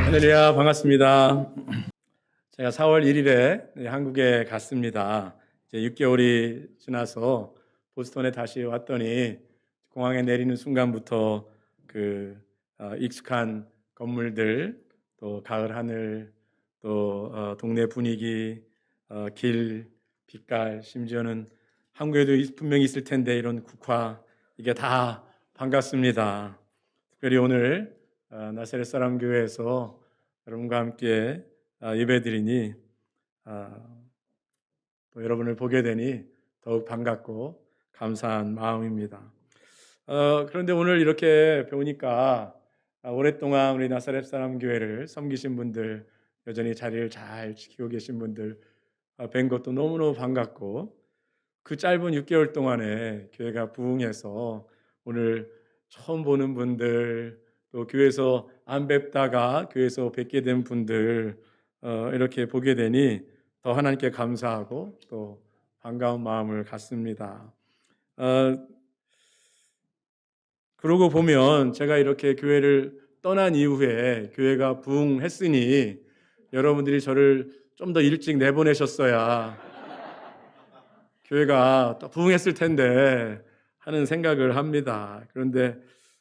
할렐루야, 반갑습니다. 제가 4월 1일에 한국에 갔습니다. 이제 6개월이 지나서 보스턴에 다시 왔더니 공항에 내리는 순간부터 익숙한 건물들, 또 가을 하늘, 또 동네 분위기, 길, 빛깔, 심지어는 한국에도 분명히 있을 텐데 이런 국화, 이게 다 반갑습니다. 특별히 오늘 나사렛 사람 교회에서 여러분과 함께 예배드리니 또 여러분을 보게 되니 더욱 반갑고 감사한 마음입니다. 그런데 오늘 이렇게 배우니까 오랫동안 우리 나사렛 사람 교회를 섬기신 분들, 여전히 자리를 잘 지키고 계신 분들 뵌 것도 너무너무 반갑고, 그 짧은 6개월 동안에 교회가 부흥해서 오늘 처음 보는 분들, 또 교회에서 안 뵙다가 교회에서 뵙게 된 분들 이렇게 보게 되니 더 하나님께 감사하고 또 반가운 마음을 갖습니다. 그러고 보면 제가 이렇게 교회를 떠난 이후에 교회가 부흥했으니 여러분들이 저를 좀 더 일찍 내보내셨어야 교회가 또 부흥했을 텐데 하는 생각을 합니다. 그런데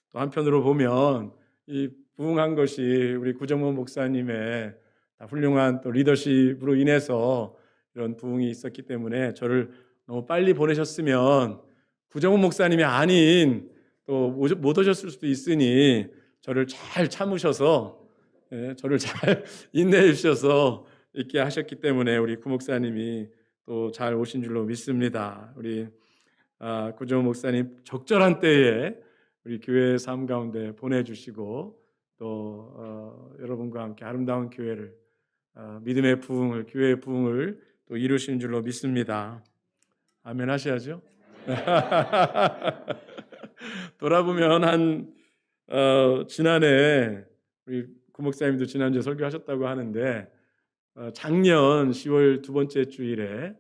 또 한편으로 보면 이 부흥한 것이 우리 구정모 목사님의 훌륭한 또 리더십으로 인해서 이런 부흥이 있었기 때문에 저를 너무 빨리 보내셨으면 구정모 목사님이 아닌 또 못 오셨을 수도 있으니 저를 잘 참으셔서, 저를 잘 인내해 주셔서 있게 하셨기 때문에 우리 구 목사님이 또 잘 오신 줄로 믿습니다. 우리 구정모 목사님 적절한 때에 우리 교회 삶 가운데 보내주시고 또 여러분과 함께 아름다운 교회를, 믿음의 부흥을, 교회의 부흥을 또 이루신 줄로 믿습니다. 아멘 하셔야죠. 돌아보면 지난해 우리 구 목사님도 지난주에 설교하셨다고 하는데 작년 10월 두 번째 주일에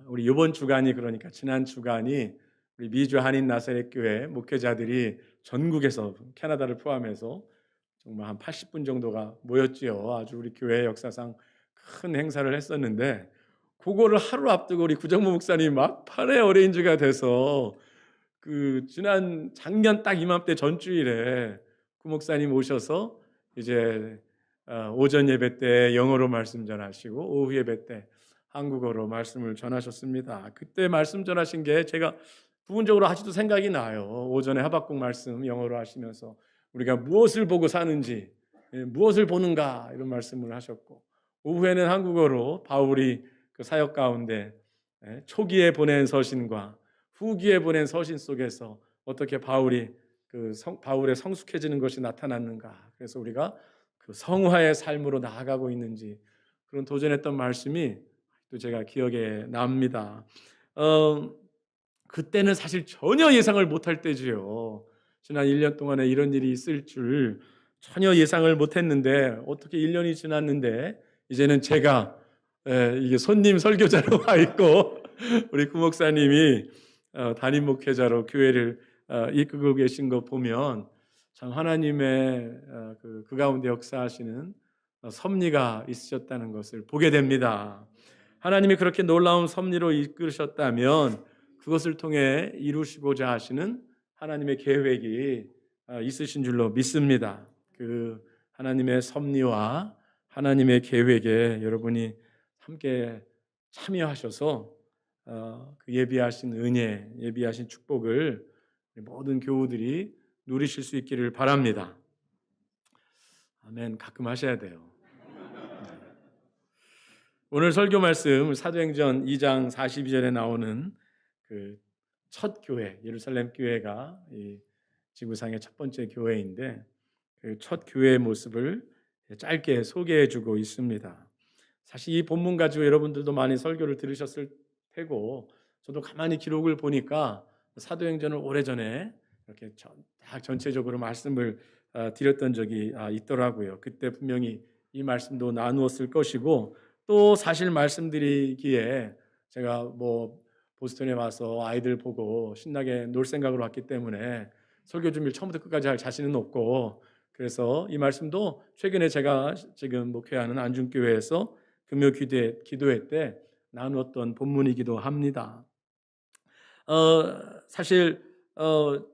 우리 이번 주간이, 그러니까 지난 주간이 우리 미주 한인 나사렛 교회 목회자들이 전국에서, 캐나다를 포함해서 정말 한 80분 정도가 모였지요. 아주 우리 교회 역사상 큰 행사를 했었는데 그거를 하루 앞두고 우리 구정모 목사님이 막판에 어레인지가 돼서 작년 딱 이맘때 전주일에 구 목사님 오셔서 이제 오전 예배 때 영어로 말씀 전하시고 오후 예배 때 한국어로 말씀을 전하셨습니다. 그때 말씀 전하신 게 제가 부분적으로 아직도 생각이 나요. 오전에 하박국 말씀 영어로 하시면서 우리가 무엇을 보고 사는지, 무엇을 보는가, 이런 말씀을 하셨고, 오후에는 한국어로 바울이 그 사역 가운데 초기에 보낸 서신과 후기에 보낸 서신 속에서 어떻게 바울의 성숙해지는 것이 나타났는가, 그래서 우리가 그 성화의 삶으로 나아가고 있는지 그런 도전했던 말씀이 또 제가 기억에 납니다. 그때는 사실 전혀 예상을 못할 때지요. 지난 1년 동안에 이런 일이 있을 줄 전혀 예상을 못했는데 어떻게 1년이 지났는데 이제는 제가 이게 손님 설교자로 와 있고 우리 구 목사님이 담임 목회자로 교회를 이끌고 계신 거 보면 참 하나님의 그 가운데 역사하시는 섭리가 있으셨다는 것을 보게 됩니다. 하나님이 그렇게 놀라운 섭리로 이끌으셨다면 그것을 통해 이루시고자 하시는 하나님의 계획이 있으신 줄로 믿습니다. 그 하나님의 섭리와 하나님의 계획에 여러분이 함께 참여하셔서 그 예비하신 은혜, 예비하신 축복을 모든 교우들이 누리실 수 있기를 바랍니다. 아멘. 가끔 하셔야 돼요. 오늘 설교 말씀 사도행전 2장 42절에 나오는 그 첫 교회, 예루살렘 교회가 이 지구상의 첫 번째 교회인데 그 첫 교회의 모습을 짧게 소개해주고 있습니다. 사실 이 본문 가지고 여러분들도 많이 설교를 들으셨을 테고, 저도 가만히 기록을 보니까 사도행전을 오래전에 이렇게 딱 전체적으로 말씀을 드렸던 적이 있더라고요. 그때 분명히 이 말씀도 나누었을 것이고, 또 사실 말씀드리기에 제가 보스턴에 와서 아이들 보고 신나게 놀 생각으로 왔기 때문에 설교 준비를 처음부터 끝까지 할 자신은 없고, 그래서 이 말씀도 최근에 제가 지금 목회하는 안중교회에서 금요 기도회 때 나누었던 본문이기도 합니다. 사실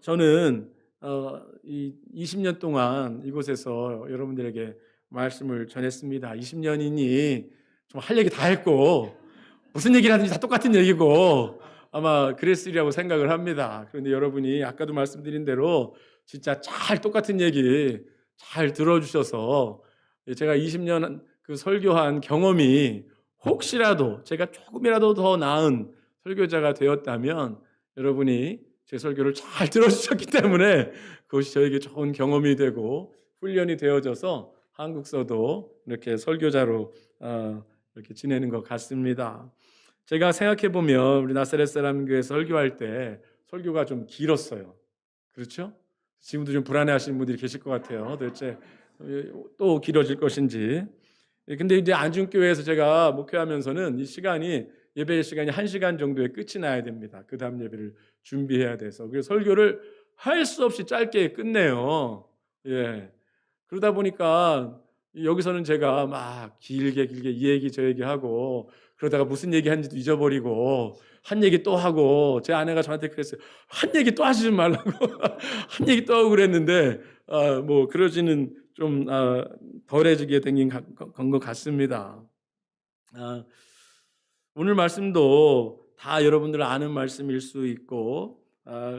저는 이 20년 동안 이곳에서 여러분들에게 말씀을 전했습니다. 20년이니 좀 할 얘기 다 했고 무슨 얘기를 하든지 다 똑같은 얘기고 아마 그랬으리라고 생각을 합니다. 그런데 여러분이 아까도 말씀드린 대로 진짜 잘 똑같은 얘기 잘 들어주셔서 제가 20년 그 설교한 경험이 혹시라도 제가 조금이라도 더 나은 설교자가 되었다면 여러분이 제 설교를 잘 들어주셨기 때문에 그것이 저에게 좋은 경험이 되고 훈련이 되어져서 한국서도 이렇게 설교자로 이렇게 지내는 것 같습니다. 제가 생각해 보면 우리 나사렛 사람 교회 설교할 때 설교가 좀 길었어요. 그렇죠? 지금도 좀 불안해하시는 분들이 계실 것 같아요. 도대체 또 길어질 것인지. 근데 이제 안중교회에서 제가 목회하면서는 이 시간이 예배 시간이 1시간 정도에 끝이 나야 됩니다. 그 다음 예배를 준비해야 돼서. 그래서 설교를 할 수 없이 짧게 끝내요. 예. 그러다 보니까 여기서는 제가 막 길게 이 얘기 저 얘기 하고 그러다가 무슨 얘기 하는지도 잊어버리고 한 얘기 또 하고 제 아내가 저한테 그랬어요. 한 얘기 또 하지 좀 말라고. 한 얘기 또 하고 그랬는데 뭐 그러지는 좀 덜해지게 된 것 같습니다. 오늘 말씀도 다 여러분들 아는 말씀일 수 있고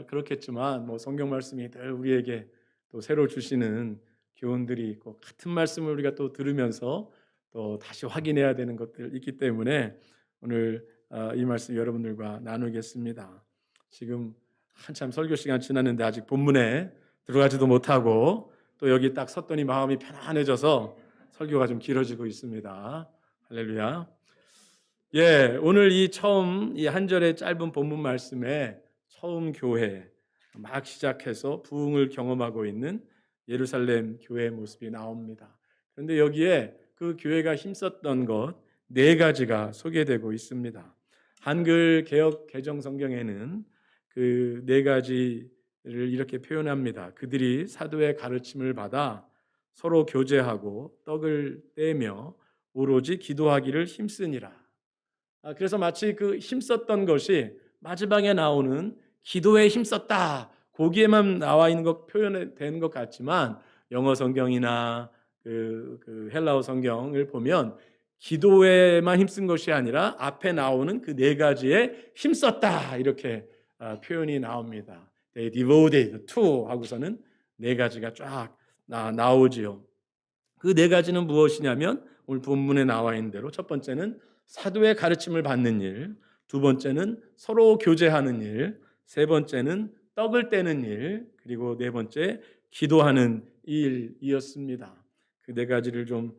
그렇겠지만 뭐 성경 말씀이 늘 우리에게 또 새로 주시는 교훈들이 있고 같은 말씀을 우리가 또 들으면서 또 다시 확인해야 되는 것들 있기 때문에 오늘 이 말씀 여러분들과 나누겠습니다. 지금 한참 설교 시간 지났는데 아직 본문에 들어가지도 못하고 또 여기 딱 섰더니 마음이 편안해져서 설교가 좀 길어지고 있습니다. 할렐루야. 예, 오늘 이 한 절의 짧은 본문 말씀에 처음 교회 막 시작해서 부흥을 경험하고 있는 예루살렘 교회의 모습이 나옵니다. 그런데 여기에 그 교회가 힘썼던 것 4가지가 소개되고 있습니다. 한글 개역 개정 성경에는 그 4가지를 이렇게 표현합니다. 그들이 사도의 가르침을 받아 서로 교제하고 떡을 떼며 오로지 기도하기를 힘쓰니라. 그래서 마치 그 힘썼던 것이 마지막에 나오는 기도에 힘썼다. 거기에만 나와 있는 것 표현된 것 같지만 영어 성경이나 그 헬라어 성경을 보면 기도에만 힘쓴 것이 아니라 앞에 나오는 그 4가지에 힘썼다 이렇게 표현이 나옵니다. They devoted to 하고서는 4가지가 쫙 나오지요. 그 4가지는 무엇이냐면 오늘 본문에 나와 있는 대로 첫 번째는 사도의 가르침을 받는 일, 두 번째는 서로 교제하는 일, 세 번째는 떡을 떼는 일, 그리고 네 번째 기도하는 일이었습니다. 그 4가지를 좀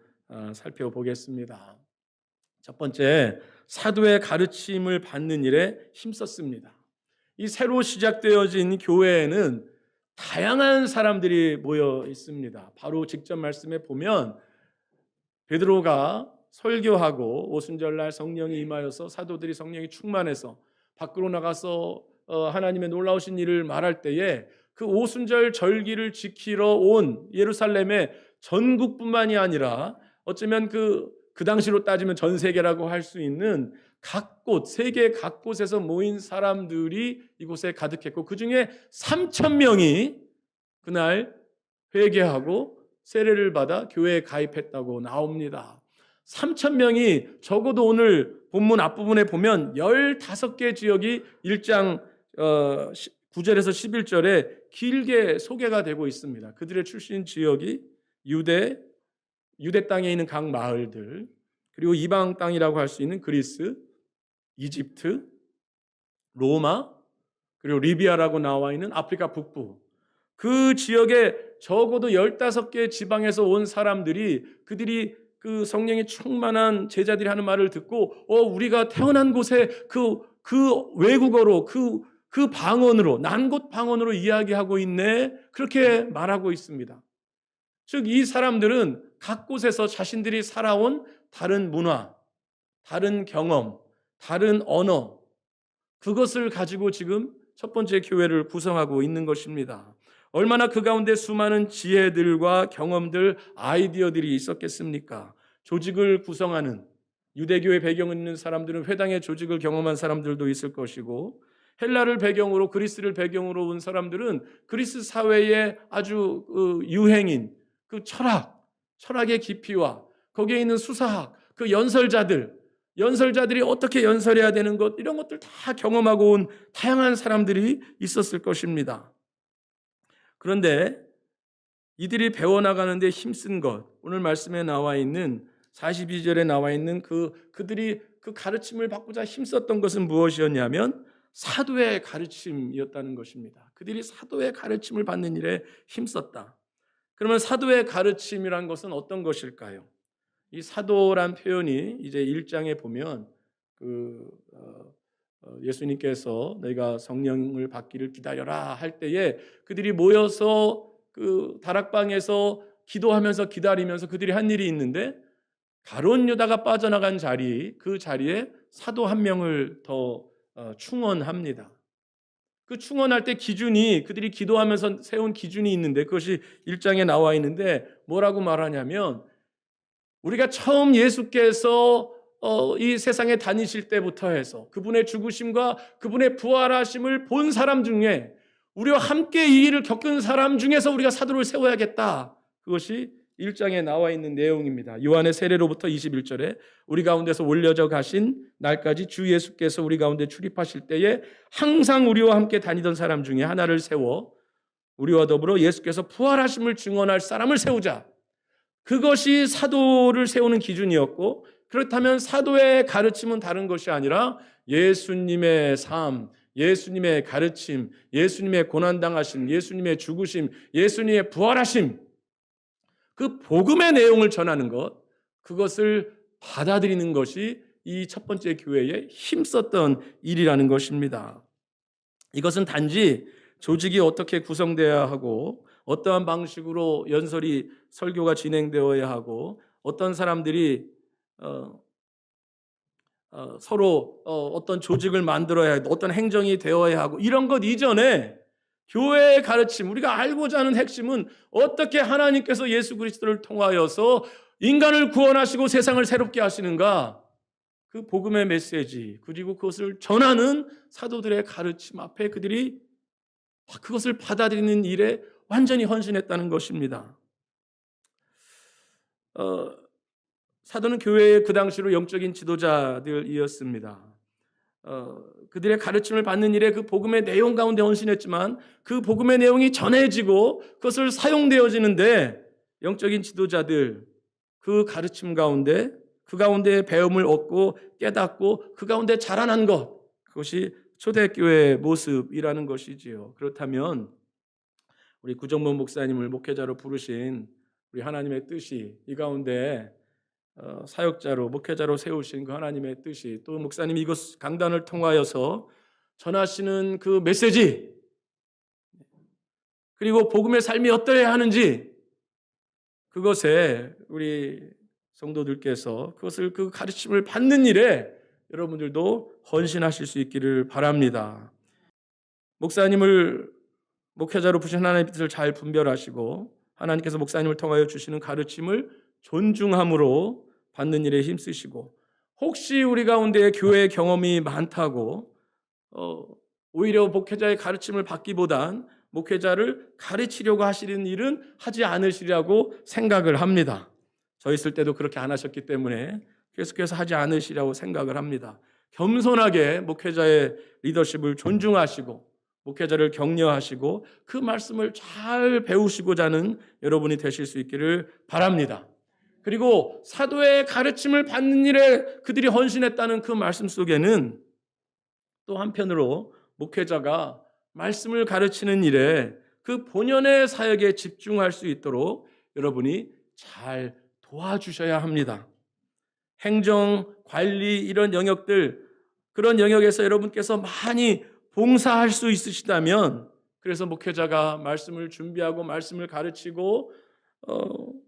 살펴보겠습니다. 첫 번째, 사도의 가르침을 받는 일에 힘썼습니다. 이 새로 시작되어진 교회에는 다양한 사람들이 모여 있습니다. 바로 직접 말씀에 보면 베드로가 설교하고 오순절날 성령이 임하여서 사도들이 성령이 충만해서 밖으로 나가서 하나님의 놀라우신 일을 말할 때에 그 오순절 절기를 지키러 온 예루살렘의 전국뿐만이 아니라 어쩌면 그 당시로 따지면 전 세계라고 할 수 있는 각 곳, 세계 각 곳에서 모인 사람들이 이곳에 가득했고 그 중에 3,000명이 그날 회개하고 세례를 받아 교회에 가입했다고 나옵니다. 3,000명이 적어도 오늘 본문 앞부분에 보면 15개 지역이 1장 9절에서 11절에 길게 소개가 되고 있습니다. 그들의 출신 지역이 유대 땅에 있는 각 마을들, 그리고 이방 땅이라고 할 수 있는 그리스, 이집트, 로마, 그리고 리비아라고 나와 있는 아프리카 북부, 그 지역에 적어도 15개 지방에서 온 사람들이 그들이 그 성령이 충만한 제자들이 하는 말을 듣고 우리가 태어난 곳에 그 외국어로 그 방언으로 난곳 방언으로 이야기하고 있네 그렇게 말하고 있습니다. 즉 이 사람들은 각 곳에서 자신들이 살아온 다른 문화, 다른 경험, 다른 언어 그것을 가지고 지금 첫 번째 교회를 구성하고 있는 것입니다. 얼마나 그 가운데 수많은 지혜들과 경험들, 아이디어들이 있었겠습니까? 조직을 구성하는 유대교의 배경 있는 사람들은 회당의 조직을 경험한 사람들도 있을 것이고, 헬라를 배경으로 그리스를 배경으로 온 사람들은 그리스 사회의 아주 유행인 그 철학의 깊이와 거기에 있는 수사학, 그 연설자들이 어떻게 연설해야 되는 것, 이런 것들 다 경험하고 온 다양한 사람들이 있었을 것입니다. 그런데 이들이 배워나가는데 힘쓴 것, 오늘 말씀에 나와 있는 42절에 나와 있는 그들이 그 가르침을 받고자 힘썼던 것은 무엇이었냐면 사도의 가르침이었다는 것입니다. 그들이 사도의 가르침을 받는 일에 힘썼다. 그러면 사도의 가르침이란 것은 어떤 것일까요? 이 사도란 표현이 이제 1장에 보면 예수님께서 너희가 성령을 받기를 기다려라 할 때에 그들이 모여서 그 다락방에서 기도하면서 기다리면서 그들이 한 일이 있는데, 가룟 유다가 빠져나간 그 자리에 사도 한 명을 더 충원합니다. 그 충원할 때 그들이 기도하면서 세운 기준이 있는데, 그것이 1장에 나와 있는데 뭐라고 말하냐면, 우리가 처음 예수께서 이 세상에 다니실 때부터 해서 그분의 죽으심과 그분의 부활하심을 본 사람 중에, 우리와 함께 이 일을 겪은 사람 중에서 우리가 사도를 세워야겠다. 그것이 1장에 나와 있는 내용입니다. 요한의 세례로부터 21절에 우리 가운데서 올려져 가신 날까지 주 예수께서 우리 가운데 출입하실 때에 항상 우리와 함께 다니던 사람 중에 하나를 세워 우리와 더불어 예수께서 부활하심을 증언할 사람을 세우자. 그것이 사도를 세우는 기준이었고, 그렇다면 사도의 가르침은 다른 것이 아니라 예수님의 삶, 예수님의 가르침, 예수님의 고난당하심, 예수님의 죽으심, 예수님의 부활하심, 그 복음의 내용을 전하는 것, 그것을 받아들이는 것이 이 첫 번째 교회에 힘썼던 일이라는 것입니다. 이것은 단지 조직이 어떻게 구성되어야 하고 어떠한 방식으로 설교가 진행되어야 하고 어떤 사람들이 서로 어떤 조직을 만들어야 하고 어떤 행정이 되어야 하고 이런 것 이전에 교회의 가르침, 우리가 알고자 하는 핵심은 어떻게 하나님께서 예수 그리스도를 통하여서 인간을 구원하시고 세상을 새롭게 하시는가, 그 복음의 메시지, 그리고 그것을 전하는 사도들의 가르침 앞에 그들이 그것을 받아들이는 일에 완전히 헌신했다는 것입니다. 사도는 교회의 그 당시로 영적인 지도자들이었습니다. 그들의 가르침을 받는 일에 그 복음의 내용 가운데 헌신했지만 그 복음의 내용이 전해지고 그것을 사용되어지는데 영적인 지도자들, 그 가르침 가운데 그 가운데 배움을 얻고 깨닫고 그 가운데 자라난 것, 그것이 초대교회의 모습이라는 것이지요. 그렇다면 우리 구정문 목사님을 목회자로 부르신 우리 하나님의 뜻이, 이 가운데 사역자로 목회자로 세우신 그 하나님의 뜻이, 또 목사님이 이것 강단을 통하여서 전하시는 그 메시지, 그리고 복음의 삶이 어떠해야 하는지, 그것에 우리 성도들께서 그 가르침을 받는 일에 여러분들도 헌신하실 수 있기를 바랍니다. 목사님을 목회자로 부신 하나님의 뜻을 잘 분별하시고 하나님께서 목사님을 통하여 주시는 가르침을 존중함으로 받는 일에 힘쓰시고, 혹시 우리 가운데 교회 경험이 많다고 오히려 목회자의 가르침을 받기보단 목회자를 가르치려고 하시는 일은 하지 않으시라고 생각을 합니다. 저 있을 때도 그렇게 안 하셨기 때문에 계속해서 하지 않으시라고 생각을 합니다. 겸손하게 목회자의 리더십을 존중하시고 목회자를 격려하시고 그 말씀을 잘 배우시고자 하는 여러분이 되실 수 있기를 바랍니다. 그리고 사도의 가르침을 받는 일에 그들이 헌신했다는 그 말씀 속에는 또 한편으로 목회자가 말씀을 가르치는 일에 그 본연의 사역에 집중할 수 있도록 여러분이 잘 도와주셔야 합니다. 행정, 관리 이런 영역들, 그런 영역에서 여러분께서 많이 봉사할 수 있으시다면, 그래서 목회자가 말씀을 준비하고 말씀을 가르치고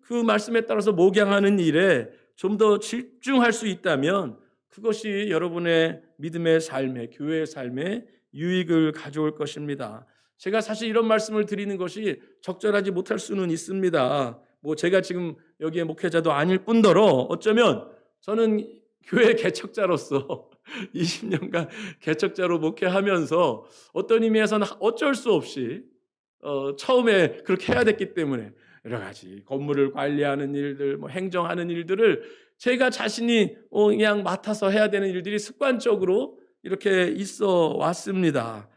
그 말씀에 따라서 목양하는 일에 좀 더 집중할 수 있다면 그것이 여러분의 믿음의 삶에, 교회의 삶에 유익을 가져올 것입니다. 제가 사실 이런 말씀을 드리는 것이 적절하지 못할 수는 있습니다. 뭐 제가 지금 여기에 목회자도 아닐 뿐더러 어쩌면 저는 교회 개척자로서 20년간 개척자로 목회하면서 어떤 의미에서는 어쩔 수 없이 처음에 그렇게 해야 됐기 때문에 여러 가지 건물을 관리하는 일들, 뭐 행정하는 일들을 제가 자신이 그냥 맡아서 해야 되는 일들이 습관적으로 이렇게 있어 왔습니다.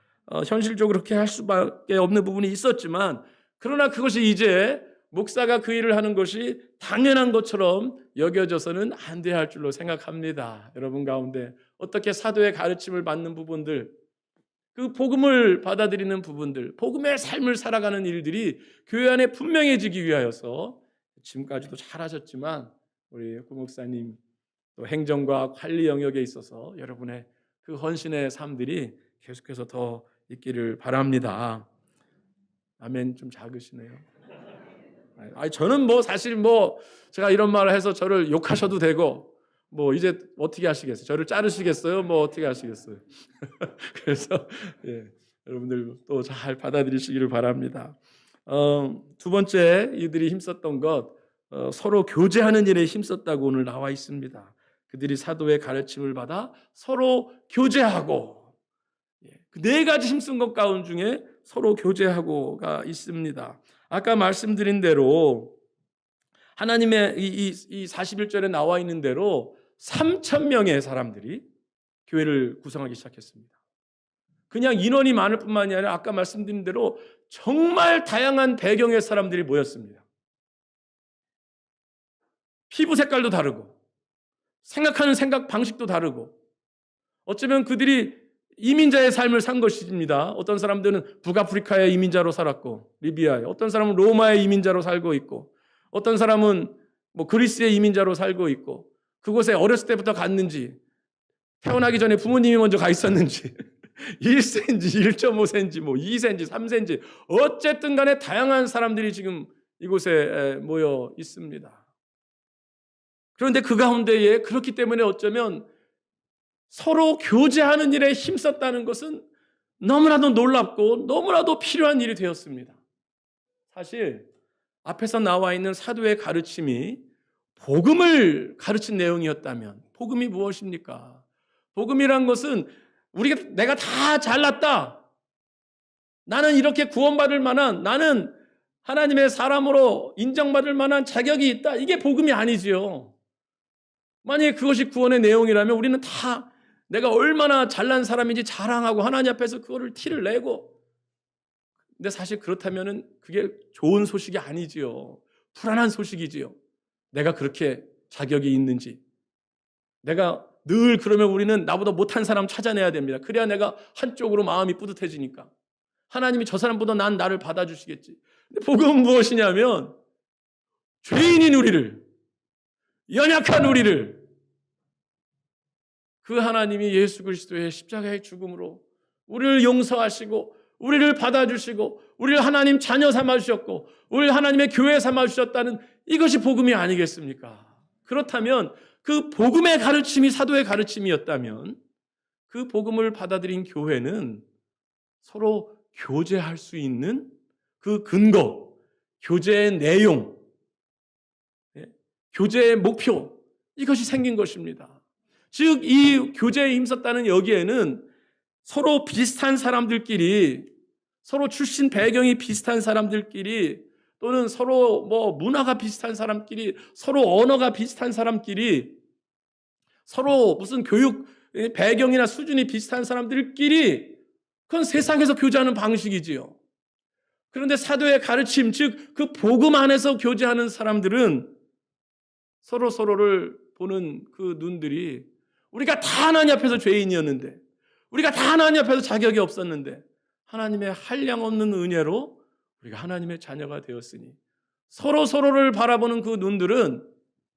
현실적으로 그렇게 할 수밖에 없는 부분이 있었지만, 그러나 그것이 이제 목사가 그 일을 하는 것이 당연한 것처럼 여겨져서는 안 돼야 할 줄로 생각합니다. 여러분 가운데 어떻게 사도의 가르침을 받는 부분들, 그 복음을 받아들이는 부분들, 복음의 삶을 살아가는 일들이 교회 안에 분명해지기 위하여서 지금까지도 잘하셨지만 우리 구 목사님 또 행정과 관리 영역에 있어서 여러분의 그 헌신의 삶들이 계속해서 더 있기를 바랍니다. 아멘. 좀 작으시네요. 저는 뭐 사실 뭐 제가 이런 말을 해서 저를 욕하셔도 되고 뭐 이제 어떻게 하시겠어요? 저를 자르시겠어요? 뭐 어떻게 하시겠어요? 그래서 여러분들 또 잘 받아들이시기를 바랍니다. 두 번째 이들이 힘썼던 것, 서로 교제하는 일에 힘썼다고 오늘 나와 있습니다. 그들이 사도의 가르침을 받아 서로 교제하고, 그 네 가지 힘쓴 것 가운 중에 서로 교제하고가 있습니다. 아까 말씀드린 대로 하나님의 이 41절에 나와 있는 대로 3,000명의 사람들이 교회를 구성하기 시작했습니다. 그냥 인원이 많을 뿐만이 아니라 아까 말씀드린 대로 정말 다양한 배경의 사람들이 모였습니다. 피부 색깔도 다르고 생각하는 생각 방식도 다르고, 어쩌면 그들이 이민자의 삶을 산 것입니다. 어떤 사람들은 북아프리카의 이민자로 살았고 리비아에, 어떤 사람은 로마의 이민자로 살고 있고, 어떤 사람은 뭐 그리스의 이민자로 살고 있고, 그곳에 어렸을 때부터 갔는지, 태어나기 전에 부모님이 먼저 가 있었는지 1cm, 1.5cm, 뭐 2cm, 3cm, 어쨌든 간에 다양한 사람들이 지금 이곳에 모여 있습니다. 그런데 그 가운데에 그렇기 때문에 어쩌면 서로 교제하는 일에 힘썼다는 것은 너무나도 놀랍고 너무나도 필요한 일이 되었습니다. 사실 앞에서 나와 있는 사도의 가르침이 복음을 가르친 내용이었다면, 복음이 무엇입니까? 복음이란 것은 내가 다 잘났다, 나는 이렇게 구원받을 만한, 나는 하나님의 사람으로 인정받을 만한 자격이 있다, 이게 복음이 아니지요. 만약에 그것이 구원의 내용이라면 우리는 다 내가 얼마나 잘난 사람인지 자랑하고 하나님 앞에서 그거를 티를 내고, 근데 사실 그렇다면 그게 좋은 소식이 아니지요. 불안한 소식이지요. 내가 그렇게 자격이 있는지. 내가 늘 그러면 우리는 나보다 못한 사람 찾아내야 됩니다. 그래야 내가 한쪽으로 마음이 뿌듯해지니까. 하나님이 저 사람보다 나를 받아주시겠지. 근데 복음은 무엇이냐면 죄인인 우리를, 연약한 우리를 그 하나님이 예수 그리스도의 십자가의 죽음으로 우리를 용서하시고 우리를 받아주시고 우리를 하나님 자녀 삼아주셨고 우리를 하나님의 교회 삼아주셨다는, 이것이 복음이 아니겠습니까? 그렇다면 그 복음의 가르침이 사도의 가르침이었다면 그 복음을 받아들인 교회는 서로 교제할 수 있는 그 근거, 교제의 내용, 교제의 목표, 이것이 생긴 것입니다. 즉 이 교제에 힘썼다는 여기에는 서로 비슷한 사람들끼리, 서로 출신 배경이 비슷한 사람들끼리, 또는 서로 뭐 문화가 비슷한 사람끼리, 서로 언어가 비슷한 사람끼리, 서로 무슨 교육 배경이나 수준이 비슷한 사람들끼리, 그건 세상에서 교제하는 방식이지요. 그런데 사도의 가르침, 즉 그 복음 안에서 교제하는 사람들은 서로를 보는 그 눈들이, 우리가 다 하나님 앞에서 죄인이었는데, 우리가 다 하나님 앞에서 자격이 없었는데 하나님의 한량없는 은혜로 우리가 하나님의 자녀가 되었으니, 서로를 바라보는 그 눈들은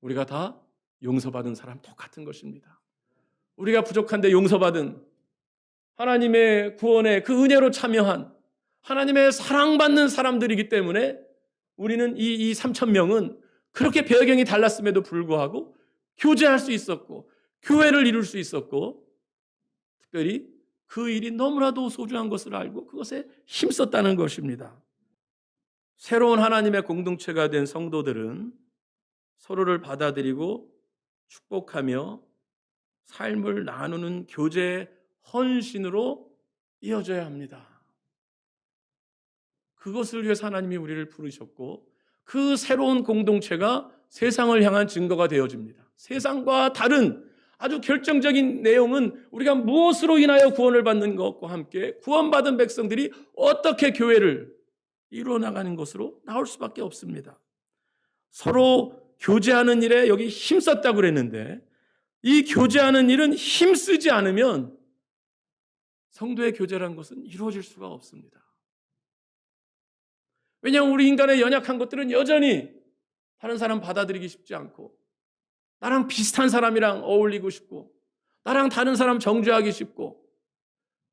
우리가 다 용서받은 사람 똑같은 것입니다. 우리가 부족한데 용서받은, 하나님의 구원에 그 은혜로 참여한 하나님의 사랑받는 사람들이기 때문에 우리는 이 3,000명은 그렇게 배경이 달랐음에도 불구하고 교제할 수 있었고 교회를 이룰 수 있었고, 특별히 그 일이 너무나도 소중한 것을 알고 그것에 힘썼다는 것입니다. 새로운 하나님의 공동체가 된 성도들은 서로를 받아들이고 축복하며 삶을 나누는 교제의 헌신으로 이어져야 합니다. 그것을 위해서 하나님이 우리를 부르셨고 그 새로운 공동체가 세상을 향한 증거가 되어집니다. 세상과 다른 아주 결정적인 내용은 우리가 무엇으로 인하여 구원을 받는 것과 함께 구원받은 백성들이 어떻게 교회를 이루어 나가는 것으로 나올 수밖에 없습니다. 서로 교제하는 일에 여기 힘썼다고 그랬는데 이 교제하는 일은 힘쓰지 않으면 성도의 교제라는 것은 이루어질 수가 없습니다. 왜냐하면 우리 인간의 연약한 것들은 여전히 다른 사람 받아들이기 쉽지 않고 나랑 비슷한 사람이랑 어울리고 싶고 나랑 다른 사람 정죄하기 쉽고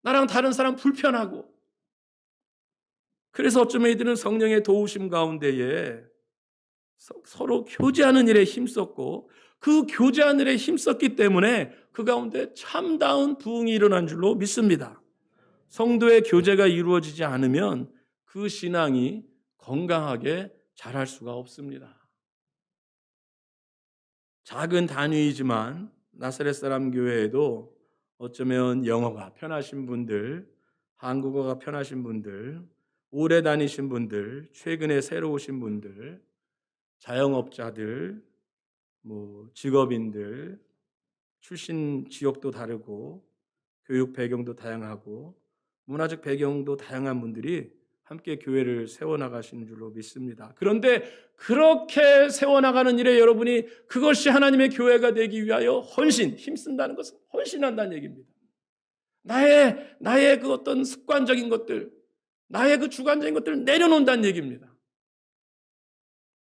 나랑 다른 사람 불편하고 그래서 어쩌면 이들은 성령의 도우심 가운데에 서로 교제하는 일에 힘썼고 그 교제하는 일에 힘썼기 때문에 그 가운데 참다운 부흥이 일어난 줄로 믿습니다. 성도의 교제가 이루어지지 않으면 그 신앙이 건강하게 자랄 수가 없습니다. 작은 단위이지만 나사렛 사람 교회에도 어쩌면 영어가 편하신 분들, 한국어가 편하신 분들, 오래 다니신 분들, 최근에 새로 오신 분들, 자영업자들, 직업인들, 출신 지역도 다르고 교육 배경도 다양하고 문화적 배경도 다양한 분들이 함께 교회를 세워나가시는 줄로 믿습니다. 그런데 그렇게 세워나가는 일에 여러분이 그것이 하나님의 교회가 되기 위하여 힘쓴다는 것은 헌신한다는 얘기입니다. 나의 그 어떤 습관적인 것들, 나의 그 주관적인 것들을 내려놓는다는 얘기입니다.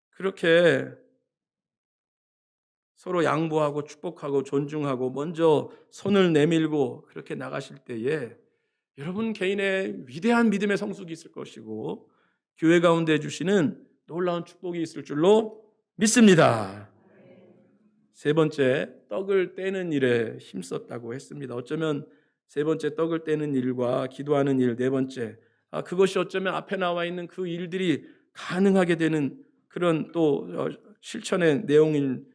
그렇게 서로 양보하고 축복하고 존중하고 먼저 손을 내밀고 그렇게 나가실 때에 여러분 개인의 위대한 믿음의 성숙이 있을 것이고 교회 가운데 주시는 놀라운 축복이 있을 줄로 믿습니다. 세 번째, 떡을 떼는 일에 힘썼다고 했습니다. 어쩌면 세 번째 떡을 떼는 일과 기도하는 일, 네 번째 그것이 어쩌면 앞에 나와 있는 그 일들이 가능하게 되는 그런 또 실천의 내용인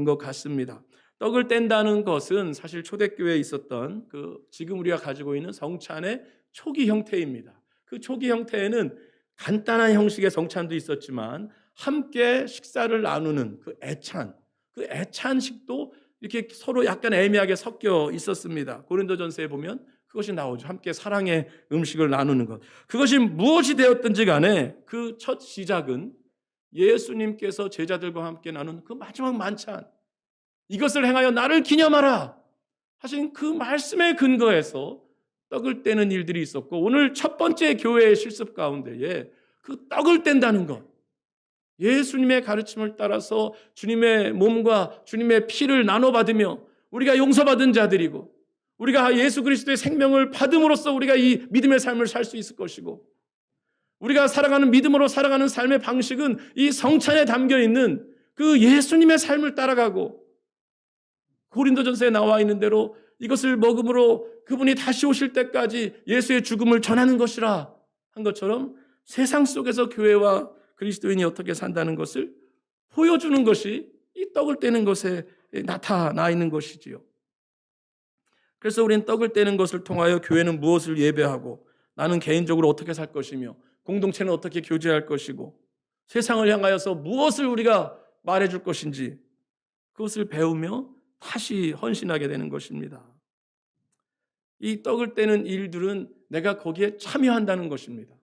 것 같습니다. 떡을 뗀다는 것은 사실 초대교회에 있었던 지금 우리가 가지고 있는 성찬의 초기 형태입니다. 그 초기 형태에는 간단한 형식의 성찬도 있었지만 함께 식사를 나누는 그 애찬식도 이렇게 서로 약간 애매하게 섞여 있었습니다. 고린도전서에 보면 그것이 나오죠. 함께 사랑의 음식을 나누는 것. 그것이 무엇이 되었든지 간에 그 첫 시작은 예수님께서 제자들과 함께 나눈 그 마지막 만찬, 이것을 행하여 나를 기념하라 하신 그 말씀에 근거해서 떡을 떼는 일들이 있었고 오늘 첫 번째 교회의 실습 가운데에 그 떡을 뗀다는 것, 예수님의 가르침을 따라서 주님의 몸과 주님의 피를 나눠받으며 우리가 용서받은 자들이고 우리가 예수 그리스도의 생명을 받음으로써 우리가 이 믿음의 삶을 살 수 있을 것이고 우리가 살아가는 믿음으로 살아가는 삶의 방식은 이 성찬에 담겨있는 그 예수님의 삶을 따라가고 고린도전서에 나와 있는 대로 이것을 먹음으로 그분이 다시 오실 때까지 예수의 죽음을 전하는 것이라 한 것처럼 세상 속에서 교회와 그리스도인이 어떻게 산다는 것을 보여주는 것이 이 떡을 떼는 것에 나타나 있는 것이지요. 그래서 우리는 떡을 떼는 것을 통하여 교회는 무엇을 예배하고 나는 개인적으로 어떻게 살 것이며 공동체는 어떻게 교제할 것이고 세상을 향하여서 무엇을 우리가 말해줄 것인지 그것을 배우며 다시 헌신하게 되는 것입니다. 이 떡을 떼는 일들은 내가 거기에 참여한다는 것입니다.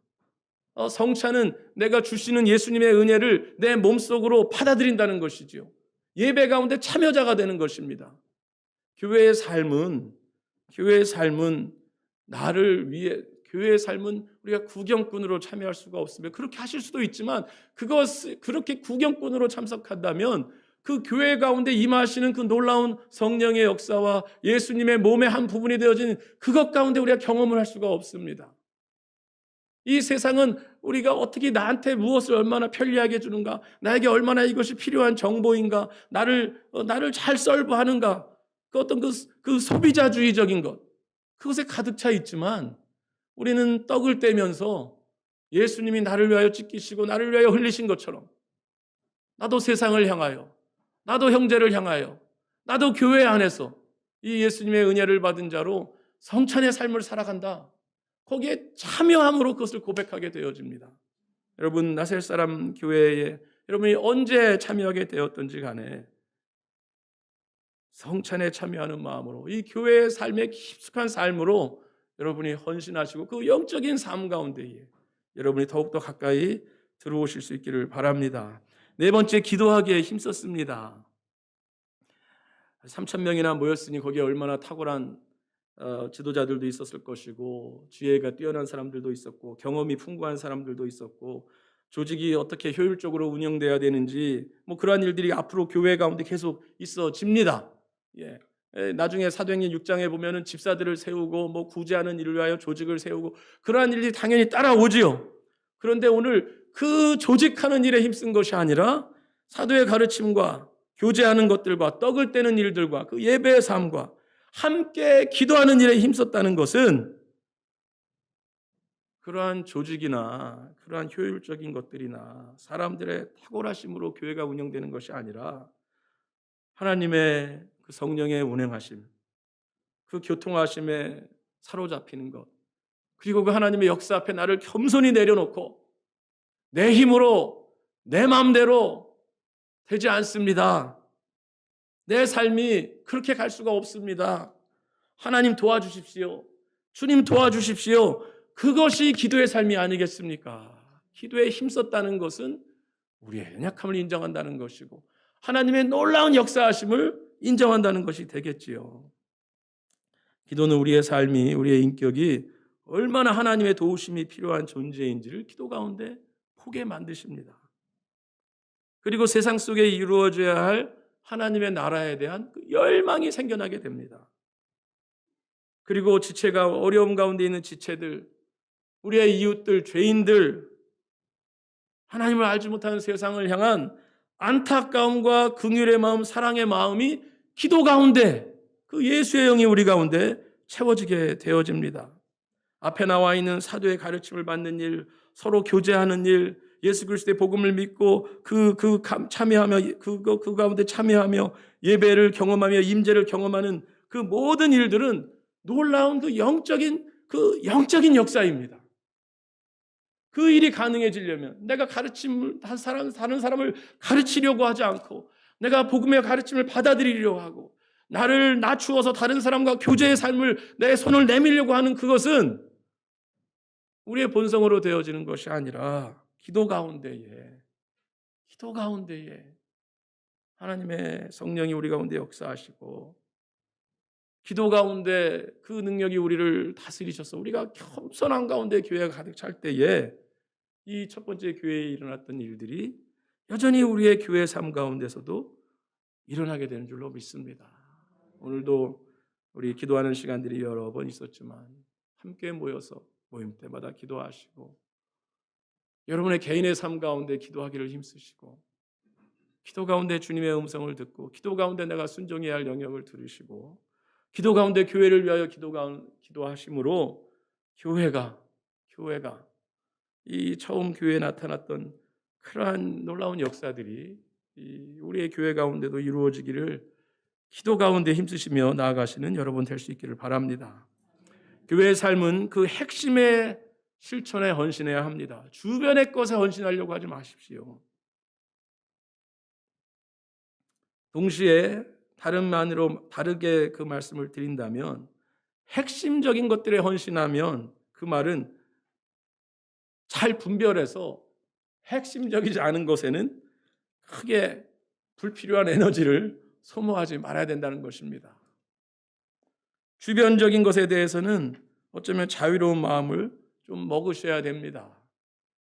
성찬은 내가 주시는 예수님의 은혜를 내 몸속으로 받아들인다는 것이죠. 예배 가운데 참여자가 되는 것입니다. 교회의 삶은 나를 위해 교회의 삶은 우리가 구경꾼으로 참여할 수가 없으며 그렇게 하실 수도 있지만 그렇게 구경꾼으로 참석한다면 그 교회 가운데 임하시는 그 놀라운 성령의 역사와 예수님의 몸의 한 부분이 되어진 그것 가운데 우리가 경험을 할 수가 없습니다. 이 세상은 우리가 어떻게 나한테 무엇을 얼마나 편리하게 주는가, 나에게 얼마나 이것이 필요한 정보인가, 나를 잘 서브하는가, 그 어떤 그 소비자주의적인 것, 그것에 가득 차 있지만 우리는 떡을 떼면서 예수님이 나를 위하여 찢기시고 나를 위하여 흘리신 것처럼 나도 세상을 향하여, 나도 형제를 향하여, 나도 교회 안에서 이 예수님의 은혜를 받은 자로 성찬의 삶을 살아간다. 거기에 참여함으로 그것을 고백하게 되어집니다. 여러분, 나셀 사람 교회에 여러분이 언제 참여하게 되었던지 간에 성찬에 참여하는 마음으로 이 교회의 삶에 깊숙한 삶으로 여러분이 헌신하시고 그 영적인 삶 가운데에 여러분이 더욱더 가까이 들어오실 수 있기를 바랍니다. 네 번째, 기도하기에 힘썼습니다. 3,000명이나 모였으니 거기에 얼마나 탁월한 지도자들도 있었을 것이고 지혜가 뛰어난 사람들도 있었고 경험이 풍부한 사람들도 있었고 조직이 어떻게 효율적으로 운영돼야 되는지 그러한 일들이 앞으로 교회 가운데 계속 있어집니다. 나중에 사도행전 6장에 보면은 집사들을 세우고 구제하는 일을 위하여 조직을 세우고 그러한 일이 당연히 따라오지요. 그런데 오늘 그 조직하는 일에 힘쓴 것이 아니라 사도의 가르침과 교제하는 것들과 떡을 떼는 일들과 그 예배의 삶과 함께 기도하는 일에 힘썼다는 것은 그러한 조직이나 그러한 효율적인 것들이나 사람들의 탁월하심으로 교회가 운영되는 것이 아니라 하나님의 그 성령의 운행하심, 그 교통하심에 사로잡히는 것, 그리고 그 하나님의 역사 앞에 나를 겸손히 내려놓고 내 힘으로 내 마음대로 되지 않습니다. 내 삶이 그렇게 갈 수가 없습니다. 하나님 도와주십시오. 주님 도와주십시오. 그것이 기도의 삶이 아니겠습니까? 기도에 힘썼다는 것은 우리의 연약함을 인정한다는 것이고 하나님의 놀라운 역사하심을 인정한다는 것이 되겠지요. 기도는 우리의 삶이, 우리의 인격이 얼마나 하나님의 도우심이 필요한 존재인지를 기도 가운데 보게 만드십니다. 그리고 세상 속에 이루어져야 할 하나님의 나라에 대한 그 열망이 생겨나게 됩니다. 그리고 지체가 어려움 가운데 있는 지체들, 우리의 이웃들, 죄인들, 하나님을 알지 못하는 세상을 향한 안타까움과 긍휼의 마음, 사랑의 마음이 기도 가운데 그 예수의 영이 우리 가운데 채워지게 되어집니다. 앞에 나와 있는 사도의 가르침을 받는 일, 서로 교제하는 일, 예수 그리스도의 복음을 믿고 참여하며 그 가운데 참여하며 예배를 경험하며 임재를 경험하는 그 모든 일들은 놀라운 그 영적인 역사입니다. 그 일이 가능해지려면 내가 가르침을 다른 사람을 가르치려고 하지 않고 내가 복음의 가르침을 받아들이려고 하고 나를 낮추어서 다른 사람과 교제의 삶을 내 손을 내밀려고 하는 그것은 우리의 본성으로 되어지는 것이 아니라 기도 가운데에 하나님의 성령이 우리 가운데 역사하시고 기도 가운데 그 능력이 우리를 다스리셔서 우리가 겸손한 가운데 교회가 가득 찰 때에 이 첫 번째 교회에 일어났던 일들이 여전히 우리의 교회 삶 가운데서도 일어나게 되는 줄로 믿습니다. 오늘도 우리 기도하는 시간들이 여러 번 있었지만 함께 모여서 모임 때마다 기도하시고 여러분의 개인의 삶 가운데 기도하기를 힘쓰시고 기도 가운데 주님의 음성을 듣고 기도 가운데 내가 순종해야 할 영역을 들으시고 기도 가운데 교회를 위하여 기도하심으로 교회가 이 처음 교회에 나타났던 그러한 놀라운 역사들이 우리의 교회 가운데도 이루어지기를 기도 가운데 힘쓰시며 나아가시는 여러분 될 수 있기를 바랍니다. 교회의 삶은 그 핵심의 실천에 헌신해야 합니다. 주변의 것에 헌신하려고 하지 마십시오. 동시에 다르게 그 말씀을 드린다면 핵심적인 것들에 헌신하면 그 말은 잘 분별해서 핵심적이지 않은 것에는 크게 불필요한 에너지를 소모하지 말아야 된다는 것입니다. 주변적인 것에 대해서는 어쩌면 자유로운 마음을 좀 먹으셔야 됩니다.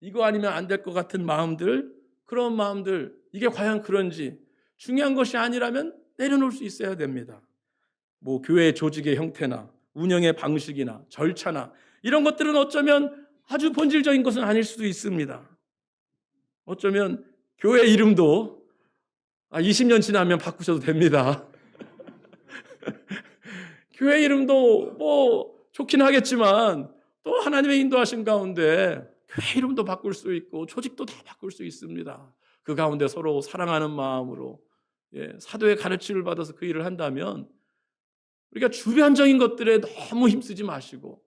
이거 아니면 안 될 것 같은 마음들, 그런 마음들, 이게 과연 그런지 중요한 것이 아니라면 내려놓을 수 있어야 됩니다. 교회 조직의 형태나 운영의 방식이나 절차나 이런 것들은 어쩌면 아주 본질적인 것은 아닐 수도 있습니다. 어쩌면 교회 이름도 20년 지나면 바꾸셔도 됩니다. 교회 이름도 좋긴 하겠지만 또 하나님의 인도하신 가운데 교회 이름도 바꿀 수 있고 조직도 다 바꿀 수 있습니다. 그 가운데 서로 사랑하는 마음으로 사도의 가르침을 받아서 그 일을 한다면 우리가 주변적인 것들에 너무 힘쓰지 마시고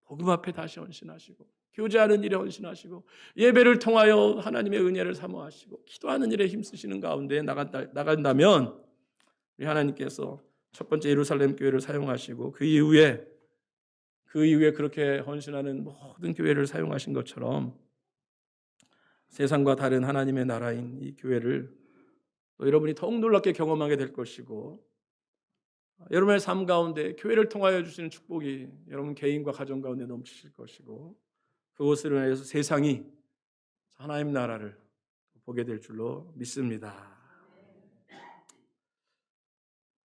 복음 앞에 다시 헌신하시고 교제하는 일에 헌신하시고 예배를 통하여 하나님의 은혜를 사모하시고 기도하는 일에 힘쓰시는 가운데 나간다면 우리 하나님께서 첫 번째 예루살렘 교회를 사용하시고 그 이후에 그렇게 헌신하는 모든 교회를 사용하신 것처럼 세상과 다른 하나님의 나라인 이 교회를 또 여러분이 더욱 놀랍게 경험하게 될 것이고 여러분의 삶 가운데 교회를 통하여 주시는 축복이 여러분 개인과 가정 가운데 넘치실 것이고 그것으로 인해서 세상이 하나님 나라를 보게 될 줄로 믿습니다.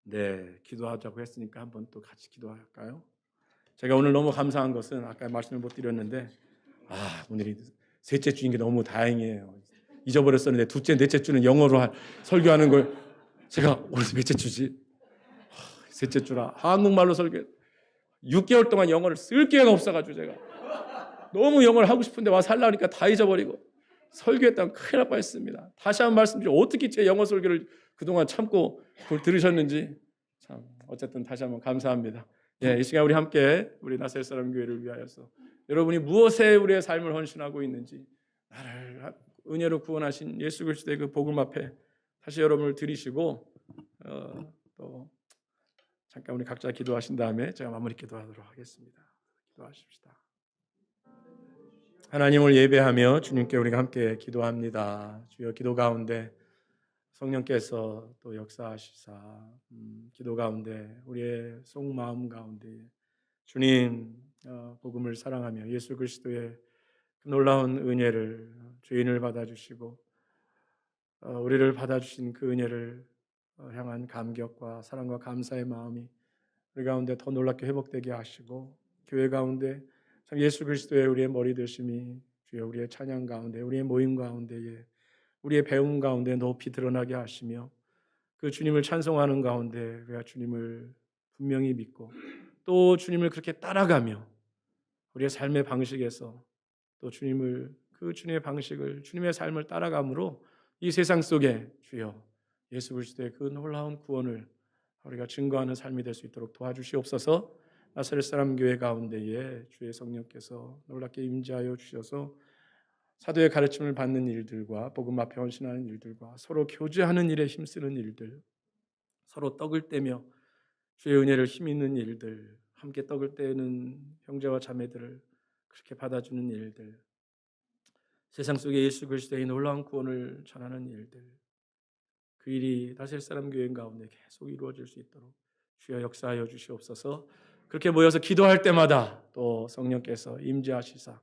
네, 기도하자고 했으니까 한번 또 같이 기도할까요? 제가 오늘 너무 감사한 것은 아까 말씀을 못 드렸는데 오늘이 셋째 주인 게 너무 다행이에요. 잊어버렸었는데 둘째, 넷째 주는 영어로 설교하는 걸 제가 오늘 몇째 주지? 셋째 주라 한국말로 설교 6개월 동안 영어를 쓸 기회가 없어가지고 제가 너무 영어를 하고 싶은데 와서 하려니까 다 잊어버리고 설교했다면 큰일 날 뻔했습니다. 다시 한번 말씀드리죠. 어떻게 제 영어 설교를 그동안 참고 그걸 들으셨는지 참 어쨌든 다시 한번 감사합니다. 이 시간 우리 함께 우리 나사렛 사람 교회를 위하여서 여러분이 무엇에 우리의 삶을 헌신하고 있는지 나를 은혜로 구원하신 예수 그리스도의 그 복음 앞에 다시 여러분을 드리시고 또 잠깐 우리 각자 기도하신 다음에 제가 마무리 기도하도록 하겠습니다. 기도하십시다. 하나님을 예배하며 주님께 우리가 함께 기도합니다. 주여 기도 가운데 성령께서 또 역사하시사 기도 가운데 우리의 속마음 가운데 주님 복음을 사랑하며 예수 그리스도의 놀라운 은혜를 죄인을 받아주시고 우리를 받아주신 그 은혜를 향한 감격과 사랑과 감사의 마음이 우리 가운데 더 놀랍게 회복되게 하시고 교회 가운데 참 예수 그리스도의 우리의 머리 되심이 주여 우리의 찬양 가운데 우리의 모임 가운데에 우리의 배움 가운데 높이 드러나게 하시며 그 주님을 찬송하는 가운데 우리가 주님을 분명히 믿고 또 주님을 그렇게 따라가며 우리의 삶의 방식에서 또 그 주님의 방식을 주님의 삶을 따라감으로 이 세상 속에 주여 예수 그리스도의 그 놀라운 구원을 우리가 증거하는 삶이 될 수 있도록 도와주시옵소서. 나사렛 사람 교회 가운데에 주의 성령께서 놀랍게 임재하여 주셔서 사도의 가르침을 받는 일들과 복음 앞에 헌신하는 일들과 서로 교제하는 일에 힘쓰는 일들, 서로 떡을 떼며 주의 은혜를 힘입는 일들, 함께 떡을 떼는 형제와 자매들을 그렇게 받아주는 일들, 세상 속에 예수 그리스도의 놀라운 구원을 전하는 일들, 그 일이 나사렛 사람 교회 가운데 계속 이루어질 수 있도록 주여 역사하여 주시옵소서. 그렇게 모여서 기도할 때마다 또 성령께서 임재하시사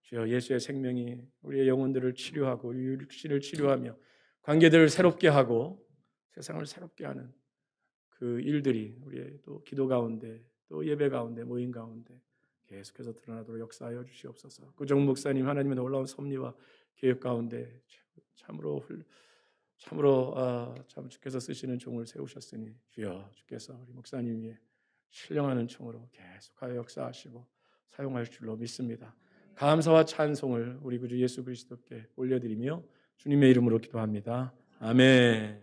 주여 예수의 생명이 우리의 영혼들을 치료하고 우리 육신을 치료하며 관계들을 새롭게 하고 세상을 새롭게 하는 그 일들이 우리의 또 기도 가운데 또 예배 가운데 모임 가운데 계속해서 드러나도록 역사하여 주시옵소서. 구정 목사님 하나님의 놀라운 섭리와 계획 가운데 참 주께서 쓰시는 종을 세우셨으니 주여 주께서 우리 목사님 위에 신령하는 총으로 계속하여 역사하시고 사용할 줄로 믿습니다. 감사와 찬송을 우리 구주 예수 그리스도께 올려드리며 주님의 이름으로 기도합니다. 아멘.